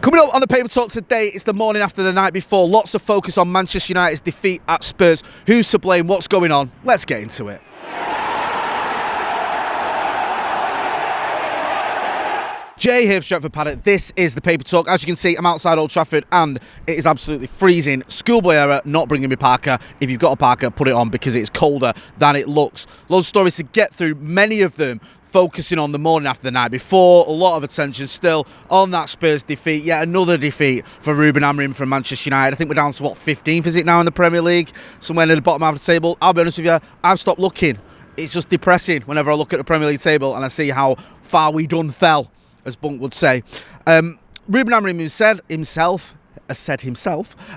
Coming up on the Paper Talk today, it's the morning after the night before. Lots of focus on Manchester United's defeat at Spurs. Who's to blame? What's going on? Let's get into it. Jay here for Stretford, Paddock. This is the Paper Talk. As you can see, I'm outside Old Trafford and it is absolutely freezing. Schoolboy error, not bringing me Parker. If you've got a Parker, put it on because it's colder than it looks. Loads of stories to get through, many of them focusing on the morning after the night before. A lot of attention still on that Spurs defeat. Yet another defeat for Rashford and Antony from Manchester United. I think we're down to, 15th is it now in the Premier League? Somewhere near the bottom half of the table. I'll be honest with you, I've stopped looking. It's just depressing whenever I look at the Premier League table and I see how far we done fell, as Bunk would say. Rashford and Antony said himself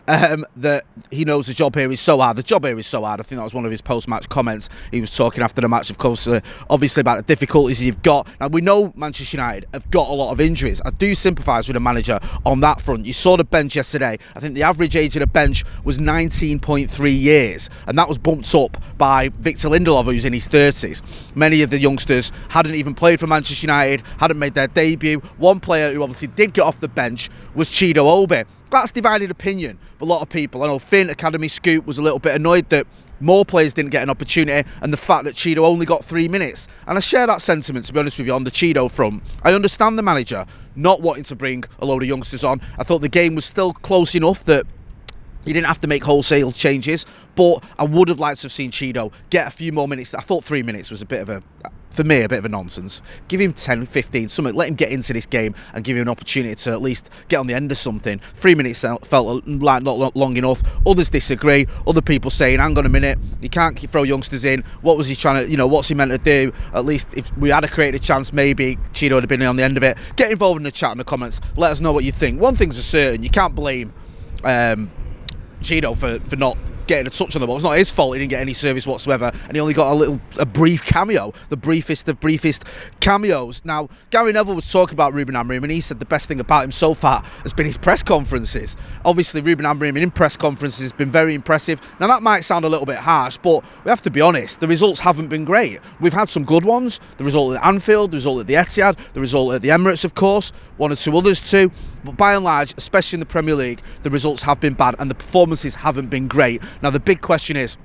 that he knows the job here is so hard. The job here is so hard. I think that was one of his post-match comments. He was talking after the match, of course, obviously about the difficulties you've got. Now, we know Manchester United have got a lot of injuries. I do sympathise with the manager on that front. You saw the bench yesterday. I think the average age of the bench was 19.3 years, and that was bumped up by Victor Lindelof, who's in his 30s. Many of the youngsters hadn't even played for Manchester United, hadn't made their debut. One player who obviously did get off the bench was Chido Debut. That's divided opinion. But a lot of people, I know Finn, Academy Scoop, was a little bit annoyed that more players didn't get an opportunity and the fact that Chido only got 3 minutes. And I share that sentiment, to be honest with you, on the Chido front. I understand the manager not wanting to bring a load of youngsters on. I thought the game was still close enough that you didn't have to make wholesale changes, but I would have liked to have seen Chido get a few more minutes. I thought 3 minutes was a bit of a nonsense. Give him 10, 15, something. Let him get into this game and give him an opportunity to at least get on the end of something. 3 minutes felt like not long enough. Others disagree. Other people saying, hang on a minute, you can't throw youngsters in. What was he trying to, what's he meant to do? At least if we had created a chance, maybe Chido would have been on the end of it. Get involved in the chat and the comments. Let us know what you think. One thing's for certain, you can't blame Chido for not getting a touch on the ball. It's not his fault he didn't get any service whatsoever, and he only got a brief cameo, the briefest of briefest cameos. Now, Gary Neville was talking about Rashford and Antony, and he said the best thing about him so far has been his press conferences. Obviously, Rashford and Antony in press conferences has been very impressive. Now, that might sound a little bit harsh, but we have to be honest, the results haven't been great. We've had some good ones. The result at Anfield, the result at the Etihad, the result at the Emirates, of course, one or two others too. But by and large, especially in the Premier League, the results have been bad and the performances haven't been great. Now, the big question is,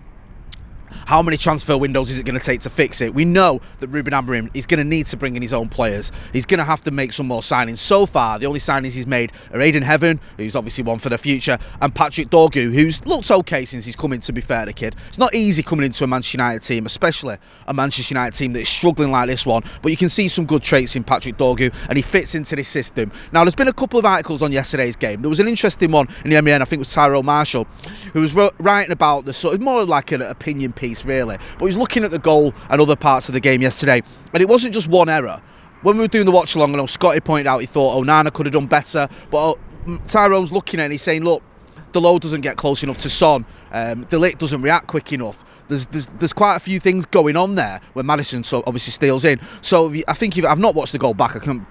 how many transfer windows is it going to take to fix it? We know that Rashford and Antony is going to need to bring in his own players. He's going to have to make some more signings. So far, the only signings he's made are Aidan Heaven, who's obviously one for the future, and Postecoglou, who's looked okay since he's come in, to be fair, the kid. It's not easy coming into a Manchester United team, especially a Manchester United team that is struggling like this one, but you can see some good traits in Postecoglou, and he fits into this system. Now, there's been a couple of articles on yesterday's game. There was an interesting one in the MEN, I think it was Tyrone Marshall, who was writing about the sort of more like an opinion piece, really. But he was looking at the goal and other parts of the game yesterday, and it wasn't just one error. When we were doing the watch along, I know Scotty pointed out he thought Onana could have done better, but Tyrone's looking at it and he's saying, look, Delo doesn't get close enough to Son, De Ligt doesn't react quick enough. There's quite a few things going on there when Maddison obviously steals in. So I've not watched the goal back. I can't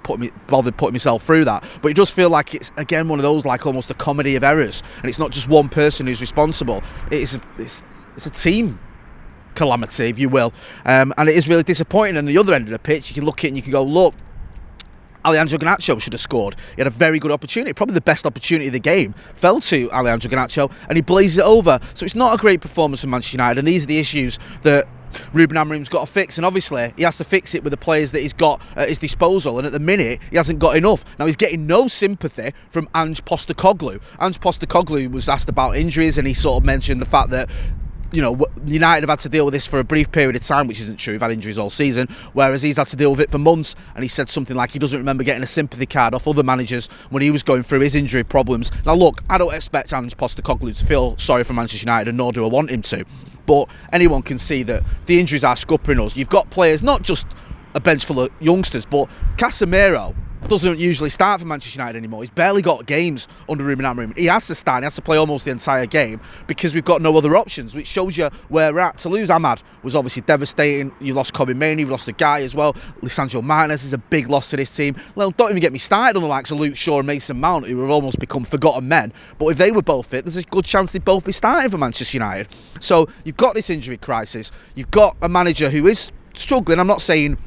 bother putting myself through that. But it does feel like it's again one of those like almost a comedy of errors, and it's not just one person who's responsible. It's a team calamity, if you will, and it is really disappointing. On the other end of the pitch, you can look at it and you can go, look, Alejandro Garnacho should have scored. He had a very good opportunity, probably the best opportunity of the game, fell to Alejandro Garnacho, and he blazes it over. So it's not a great performance from Manchester United, and these are the issues that Rashford and Antony's got to fix, and obviously he has to fix it with the players that he's got at his disposal, and at the minute he hasn't got enough. Now, he's getting no sympathy from Ange Postecoglou. Ange Postecoglou was asked about injuries, and he sort of mentioned the fact that United have had to deal with this for a brief period of time, which isn't true. We've had injuries all season, whereas he's had to deal with it for months, and he said something like he doesn't remember getting a sympathy card off other managers when he was going through his injury problems. Now look, I don't expect Ange Postecoglou to feel sorry for Manchester United, and nor do I want him to, but anyone can see that the injuries are scuppering us. You've got players, not just a bench full of youngsters, but Casemiro doesn't usually start for Manchester United anymore. He's barely got games under Rashford and Antony. He has to start. He has to play almost the entire game because we've got no other options, which shows you where we're at. To lose Ahmad was obviously devastating. You lost Kobe Mainoo, you've lost a guy as well. Lisandro Martinez is a big loss to this team. Well, don't even get me started on the likes of Luke Shaw and Mason Mount, who have almost become forgotten men. But if they were both fit, there's a good chance they'd both be starting for Manchester United. So you've got this injury crisis. You've got a manager who is struggling. I'm not saying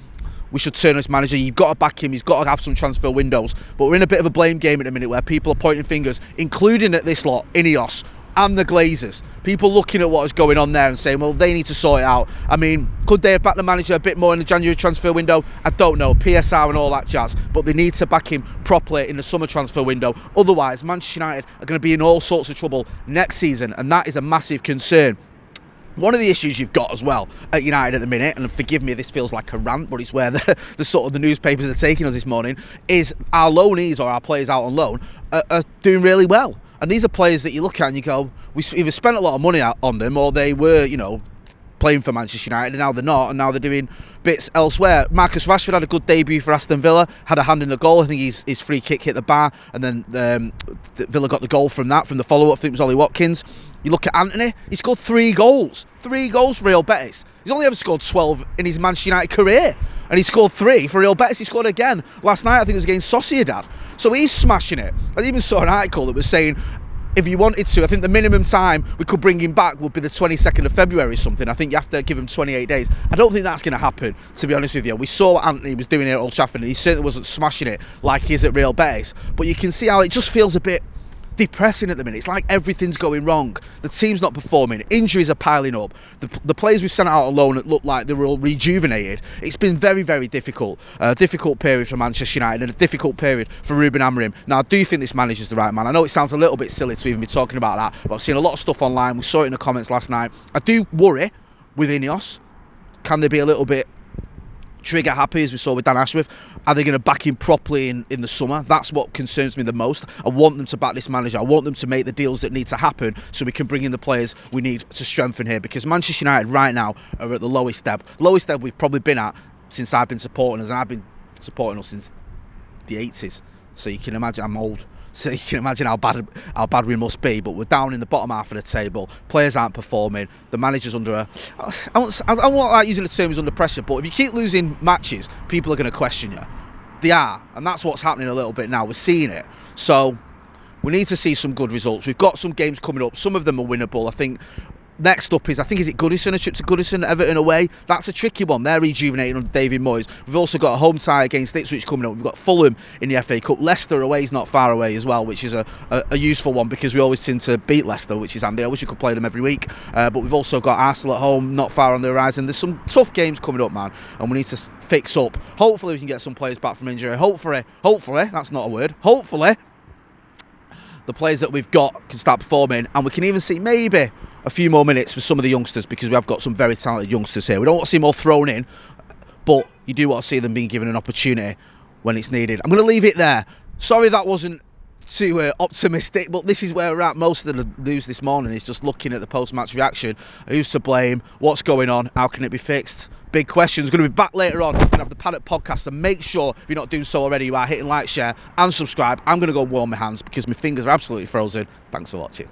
we should turn this manager. You've got to back him. He's got to have some transfer windows. But we're in a bit of a blame game at the minute where people are pointing fingers, including at this lot, Ineos and the Glazers. People looking at what is going on there and saying, well, they need to sort it out. I mean, could they have backed the manager a bit more in the January transfer window? I don't know. PSR and all that jazz. But they need to back him properly in the summer transfer window. Otherwise, Manchester United are going to be in all sorts of trouble next season, and that is a massive concern. One of the issues you've got as well at United at the minute, and forgive me, this feels like a rant, but it's where the sort of the newspapers are taking us this morning, is our loanees or our players out on loan are doing really well. And these are players that you look at and you go, we either spent a lot of money on them, or they were, playing for Manchester United, and now they're not, and now they're doing bits elsewhere. Marcus Rashford had a good debut for Aston Villa, had a hand in the goal. I think his free kick hit the bar, and then Villa got the goal from the follow-up. I think it was Ollie Watkins. You look at Antony, he scored 3 goals. 3 goals for Real Betis. He's only ever scored 12 in his Manchester United career, and he scored 3 for Real Betis. He scored again last night, I think it was against Sociedad. So he's smashing it. I even saw an article that was saying, if you wanted to, I think the minimum time we could bring him back would be the 22nd of February or something. I think you have to give him 28 days. I don't think that's going to happen, to be honest with you. We saw what Antony was doing here at Old Trafford, and he certainly wasn't smashing it like he is at Real Betis. But you can see how it just feels a bit depressing at the minute. It's like everything's going wrong. The team's not performing. Injuries are piling up. The players we've sent out on loan look like they were all rejuvenated. It's been very, very difficult. A difficult period for Manchester United and a difficult period for Ruben Amorim. Now, I do think this manager's the right man. I know it sounds a little bit silly to even be talking about that, but I've seen a lot of stuff online. We saw it in the comments last night. I do worry with Ineos. Can they be a little bit trigger happy, as we saw with Dan Ashworth? Are they going to back him properly in the summer? That's what concerns me the most. I want them to back this manager. I want them to make the deals that need to happen so we can bring in the players we need to strengthen here, because Manchester United right now are at the lowest ebb we've probably been at since I've been supporting us, and I've been supporting us since the 80s. So you can imagine, I'm old, so you can imagine how bad we must be. But we're down in the bottom half of the table. Players aren't performing. The manager's under I don't like using the term he's under pressure, but if you keep losing matches, people are going to question you. They are, and that's what's happening a little bit now. We're seeing it. So we need to see some good results. We've got some games coming up. Some of them are winnable. I think next up is it Goodison, a trip to Goodison, Everton away. That's a tricky one. They're rejuvenating under David Moyes. We've also got a home tie against Ipswich coming up. We've got Fulham in the FA Cup. Leicester away is not far away as well, which is a useful one because we always seem to beat Leicester, which is handy. I wish we could play them every week. But we've also got Arsenal at home, not far on the horizon. There's some tough games coming up, man, and we need to fix up. Hopefully we can get some players back from injury. Hopefully, that's not a word. Hopefully the players that we've got can start performing, and we can even see maybe a few more minutes for some of the youngsters, because we have got some very talented youngsters here. We don't want to see them all thrown in, but you do want to see them being given an opportunity when it's needed. I'm going to leave it there. Sorry that wasn't too optimistic, but this is where we're at. Most of the news this morning is just looking at the post-match reaction. Who's to blame? What's going on? How can it be fixed? Big questions. Going to be back later on. We're going to have the Paddock podcast, so make sure, if you're not doing so already, you are hitting like, share and subscribe. I'm going to go and warm my hands because my fingers are absolutely frozen. Thanks for watching.